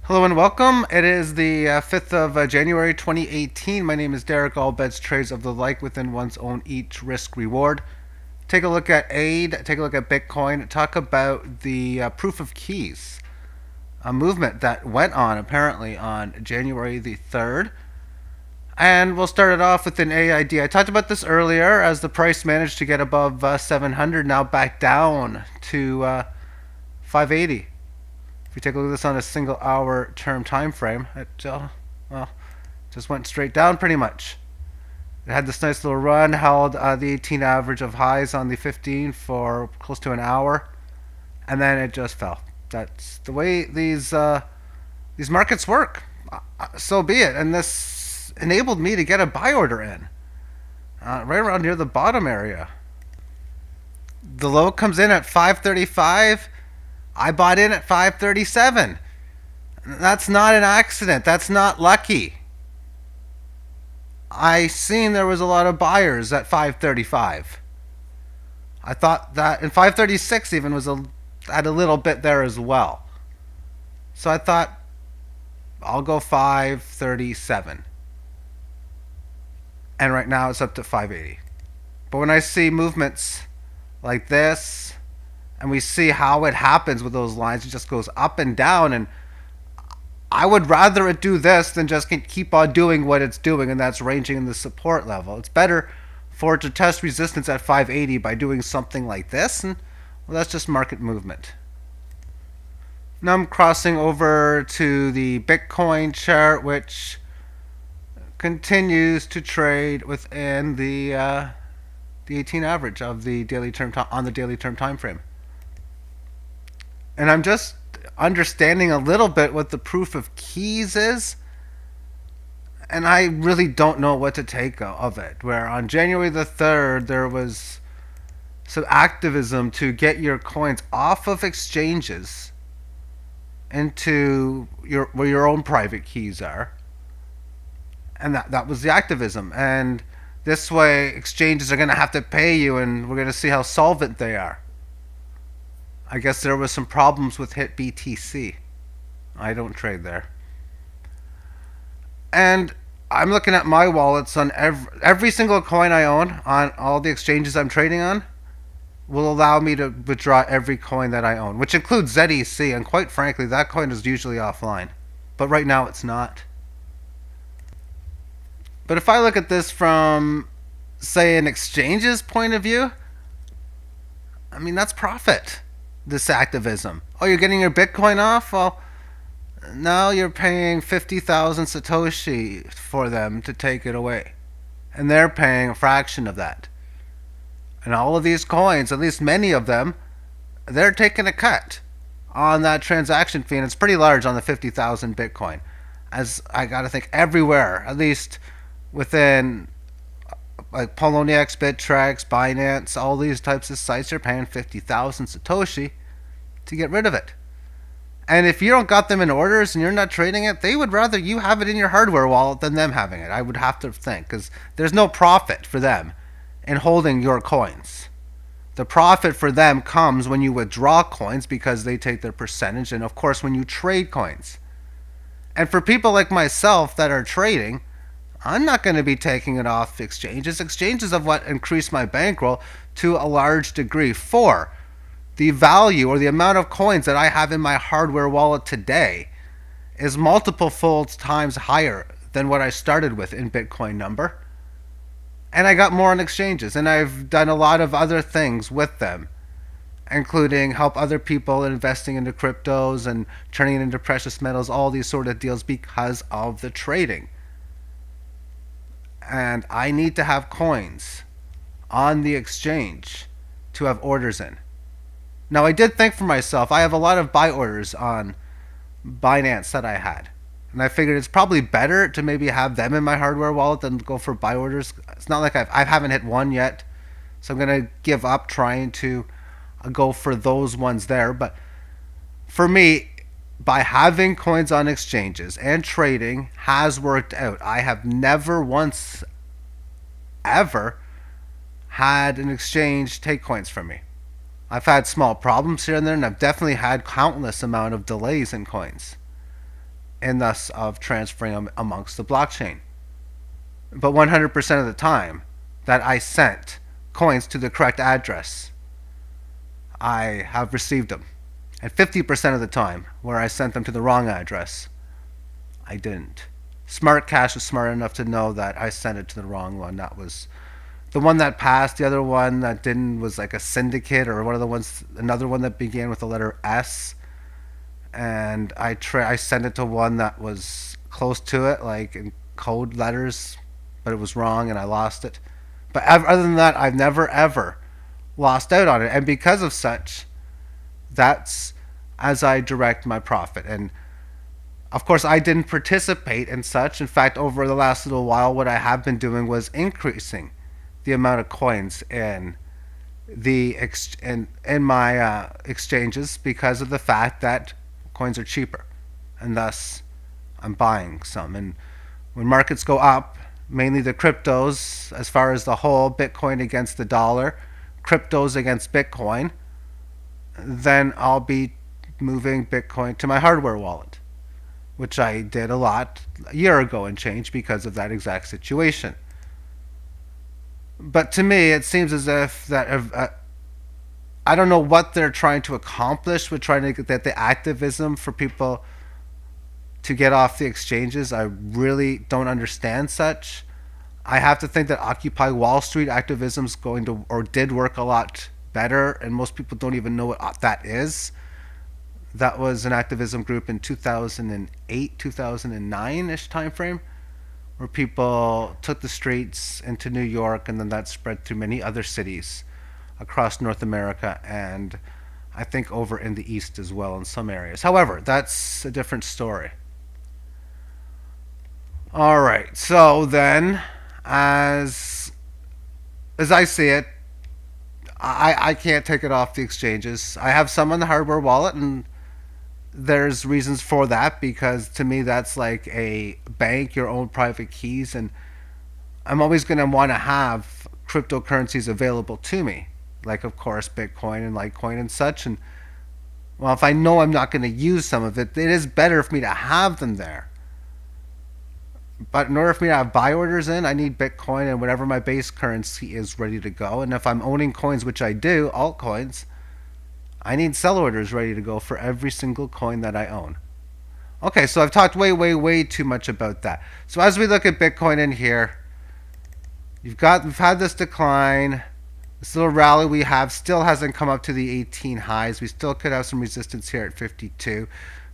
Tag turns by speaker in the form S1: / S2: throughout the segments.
S1: Hello and welcome. It is the 5th of January 2018. My name is Derek. All bets trades of the like within one's own each risk reward. Take a look at AID, take a look at Bitcoin, talk about the proof of keys, a movement that went on apparently on January the 3rd. And we'll start it off with an AID. I talked about this earlier as the price managed to get above 700, now back down to 580. If you take a look at this on a single hour term time frame, it well, just went straight down pretty much. It had this nice little run, held the 18 average of highs on the 15 for close to an hour, and then it just fell. That's the way these markets work. So be it. And this enabled me to get a buy order in right around near the bottom area. The low comes in at 535. I bought in at 537. That's not an accident. That's not lucky. I seen there was a lot of buyers at 535. I thought that, and 536 even was at a little bit there as well. So I thought I'll go 537. And right now it's up to 580. But when I see movements like this, and we see how it happens with those lines, it just goes up and down, and I would rather it do this than just keep on doing what it's doing, and that's ranging in the support level. It's better for it to test resistance at 580 by doing something like this, and well, that's just market movement. Now I'm crossing over to the Bitcoin chart, which continues to trade within the 18 average of the daily term on the daily term time frame. And I'm just understanding a little bit what the proof of keys is, and I really don't know what to take of it. Where on January the 3rd there was some activism to get your coins off of exchanges into where your own private keys are, and that was the activism. And this way exchanges are going to have to pay you, and we're going to see how solvent they are. I guess there was some problems with hit BTC. I don't trade there. And I'm looking at my wallets on every single coin I own on all the exchanges I'm trading on will allow me to withdraw every coin that I own, which includes ZEC, and quite frankly, that coin is usually offline. But right now it's not. But if I look at this from, say, an exchange's point of view, I mean, that's profit. This activism. Oh, you're getting your Bitcoin off? Well, now you're paying 50,000 Satoshi for them to take it away. And they're paying a fraction of that. And all of these coins, at least many of them, they're taking a cut on that transaction fee. And it's pretty large on the 50,000 Bitcoin. As I got to think everywhere, at least within like Poloniex, Bittrex, Binance, all these types of sites are paying 50,000 Satoshi to get rid of it. And if you don't got them in orders and you're not trading it, they would rather you have it in your hardware wallet than them having it. I would have to think, because there's no profit for them in holding your coins. The profit for them comes when you withdraw coins because they take their percentage, and of course when you trade coins. And for people like myself that are trading, I'm not going to be taking it off exchanges. Exchanges are what increase my bankroll to a large degree. For the value or the amount of coins that I have in my hardware wallet today is multiple folds times higher than what I started with in Bitcoin number. And I got more on exchanges, and I've done a lot of other things with them, including help other people investing into cryptos and turning it into precious metals, all these sort of deals because of the trading. And I need to have coins on the exchange to have orders in. Now, I did think for myself, I have a lot of buy orders on Binance that I had. And I figured it's probably better to maybe have them in my hardware wallet than go for buy orders. It's not like I haven't hit one yet. So I'm going to give up trying to go for those ones there. But for me, by having coins on exchanges and trading has worked out. I have never once ever had an exchange take coins from me. I've had small problems here and there, and I've definitely had countless amount of delays in coins. and thus of transferring them amongst the blockchain. But 100% of the time that I sent coins to the correct address, I have received them. And 50% of the time where I sent them to the wrong address, I didn't. Smart Cash was smart enough to know that I sent it to the wrong one. That was the one that passed. The other one that didn't was like a syndicate, or one of the ones, another one that began with the letter S. And I sent it to one that was close to it, like in code letters, but it was wrong and I lost it. But other than that, I've never ever lost out on it. And because of such, that's as I direct my profit. And of course, I didn't participate in such. In fact, over the last little while, what I have been doing was increasing the amount of coins in in my exchanges because of the fact that coins are cheaper, and thus I'm buying some. And when markets go up, mainly the cryptos, as far as the whole, Bitcoin against the dollar, cryptos against Bitcoin, then I'll be moving Bitcoin to my hardware wallet, which I did a lot a year ago and change because of that exact situation. But to me, it seems as if that I don't know what they're trying to accomplish with trying to get that the activism for people to get off the exchanges. I really don't understand such. I have to think that Occupy Wall Street activism is going to, or did, work a lot better, and most people don't even know what that is. That was an activism group in 2008, 2009-ish time frame, where people took the streets into New York, and then that spread through many other cities across North America, and I think over in the East as well in some areas. However, that's a different story. All right, so then, as I see it, I can't take it off the exchanges. I have some on the hardware wallet, and there's reasons for that, because to me that's like a bank, your own private keys, and I'm always going to want to have cryptocurrencies available to me, like of course Bitcoin and Litecoin and such. And well, if I know I'm not going to use some of it, it is better for me to have them there. But in order for me to have buy orders in, I need Bitcoin and whatever my base currency is ready to go. And if I'm owning coins, which I do, altcoins, I need sell orders ready to go for every single coin that I own. Okay, so I've talked way too much about that. So as we look at Bitcoin in here, we've had this decline. This little rally we have still hasn't come up to the 18 highs. We still could have some resistance here at 52.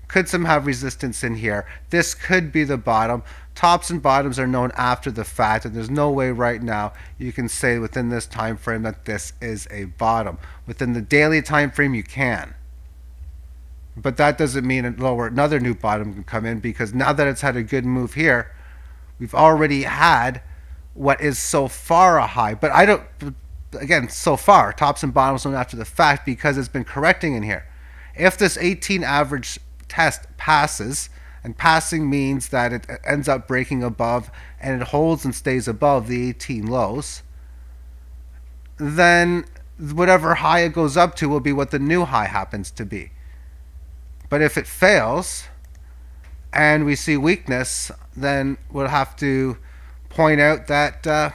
S1: Could some have resistance in here. This could be the bottom. Tops and bottoms are known after the fact, and there's no way right now you can say within this time frame that this is a bottom. Within the daily time frame you can. But that doesn't mean another new bottom can come in, because now that it's had a good move here, we've already had what is so far a high. But I don't, again, so far, tops and bottoms known after the fact, because it's been correcting in here. If this 18 average test passes, and passing means that it ends up breaking above and it holds and stays above the 18 lows, then whatever high it goes up to will be what the new high happens to be. But if it fails and we see weakness, then we'll have to point out that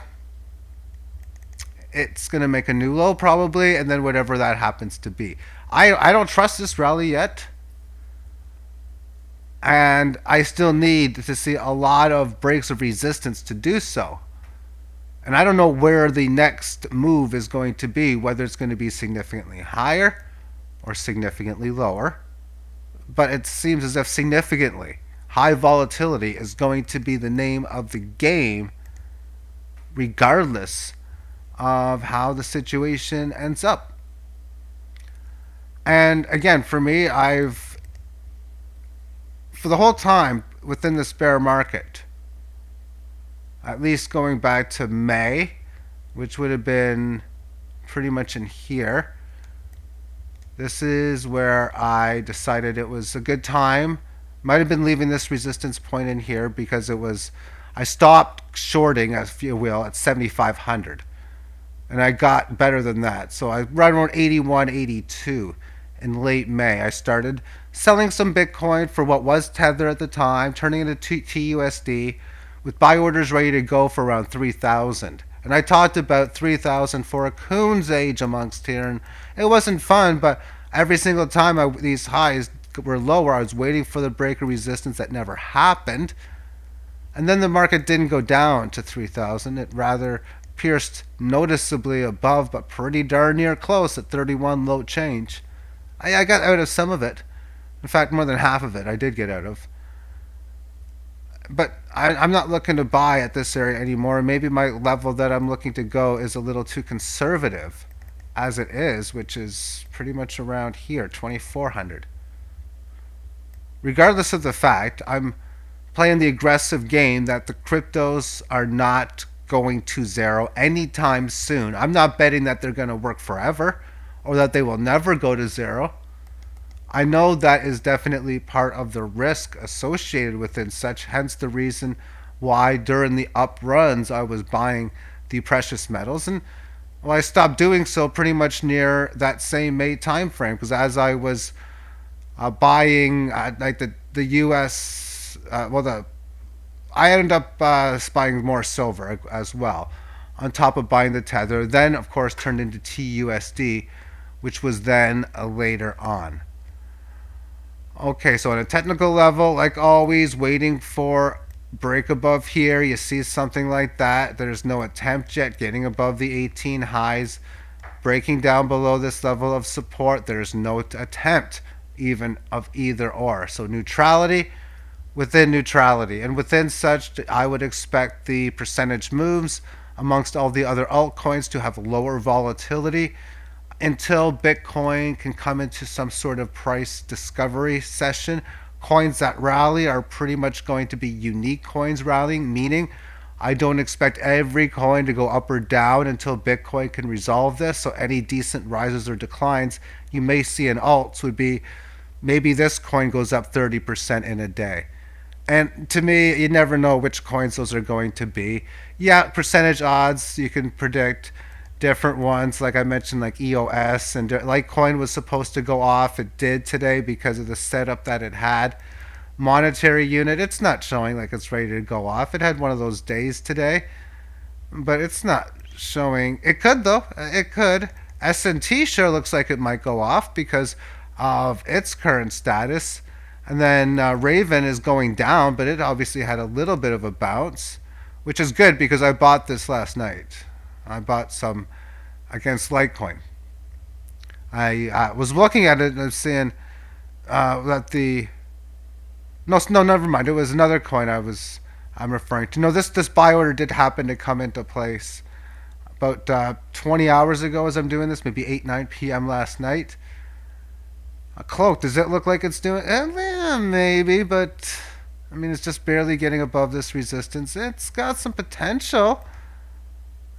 S1: it's going to make a new low probably, and then whatever that happens to be. I don't trust this rally yet. And I still need to see a lot of breaks of resistance to do so. And I don't know where the next move is going to be, whether it's going to be significantly higher or significantly lower. But it seems as if significantly high volatility is going to be the name of the game, regardless of how the situation ends up. And again, for me, for the whole time within this bear market, at least going back to May, which would have been pretty much in here, this is where I decided it was a good time. Might have been leaving this resistance point in here because I stopped shorting, if you will, at 7,500. And I got better than that. So I right around 81, 82 in late May. I started selling some Bitcoin for what was Tether at the time, turning it into TUSD, with buy orders ready to go for around 3,000. And I talked about 3,000 for a coon's age amongst here, and it wasn't fun, but every single time these highs were lower, I was waiting for the break of resistance that never happened. And then the market didn't go down to 3,000. It rather pierced noticeably above, but pretty darn near close at 31 low change. I got out of some of it. In fact, more than half of it I did get out of. But I'm not looking to buy at this area anymore. Maybe my level that I'm looking to go is a little too conservative as it is, which is pretty much around here, 2,400. Regardless of the fact, I'm playing the aggressive game that the cryptos are not going to zero anytime soon. I'm not betting that they're going to work forever or that they will never go to zero. I know that is definitely part of the risk associated within such, hence the reason why during the up runs I was buying the precious metals. And well, I stopped doing so pretty much near that same May time frame, because as I was buying like the US, I ended up buying more silver as well, on top of buying the Tether. Then, of course, turned into TUSD, which was then later on. Okay, so on a technical level, like always, waiting for break above here. You see something like that. There's no attempt yet getting above the 18 highs. Breaking down below this level of support, there's no attempt even of either or. So neutrality within neutrality. And within such, I would expect the percentage moves amongst all the other altcoins to have lower volatility until Bitcoin can come into some sort of price discovery session. Coins that rally are pretty much going to be unique coins rallying, meaning I don't expect every coin to go up or down until Bitcoin can resolve this. So any decent rises or declines you may see in alts would be maybe this coin goes up 30% in a day. And to me, you never know which coins those are going to be. Yeah, percentage odds, you can predict different ones, like I mentioned, like EOS and Litecoin was supposed to go off. It did today because of the setup that it had. Monetary unit, it's not showing like it's ready to go off. It had one of those days today, but it's not showing. It could though. It could. S&T sure looks like it might go off because of its current status. And then Raven is going down, but it obviously had a little bit of a bounce, which is good because I bought this last night. I bought some against Litecoin. I was looking at it and I was seeing that the no, never mind. It was another coin I'm referring to. No, this buy order did happen to come into place about 20 hours ago as I'm doing this, maybe 9 p.m. last night. A cloak, does it look like it's doing? Maybe, but I mean, it's just barely getting above this resistance. It's got some potential.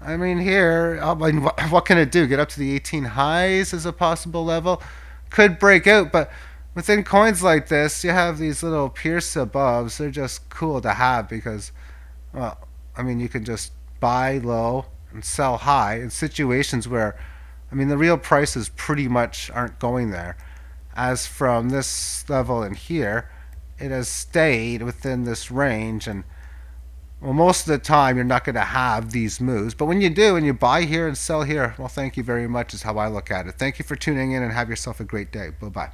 S1: I mean, here, what can it do? Get up to the 18 highs as a possible level? Could break out, but within coins like this, you have these little pierce aboves. They're just cool to have because, well, I mean, you can just buy low and sell high in situations where, I mean, the real prices pretty much aren't going there. As from this level in here, it has stayed within this range, and well, most of the time you're not going to have these moves, but when you do and you buy here and sell here, well, thank you very much is how I look at it. Thank you for tuning in and have yourself a great day. Bye-bye.